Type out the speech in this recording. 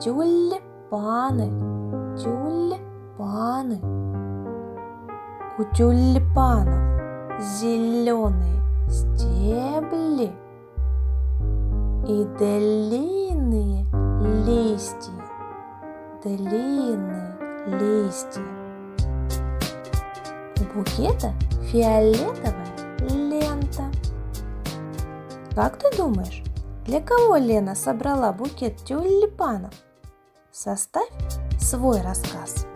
Тюльпаны, тюльпаны. У тюльпанов зеленые стебли и длинные листья, длинные листья. У букета фиолетовая лента. Как ты думаешь, для кого Лена собрала букет тюльпанов? Составь свой рассказ.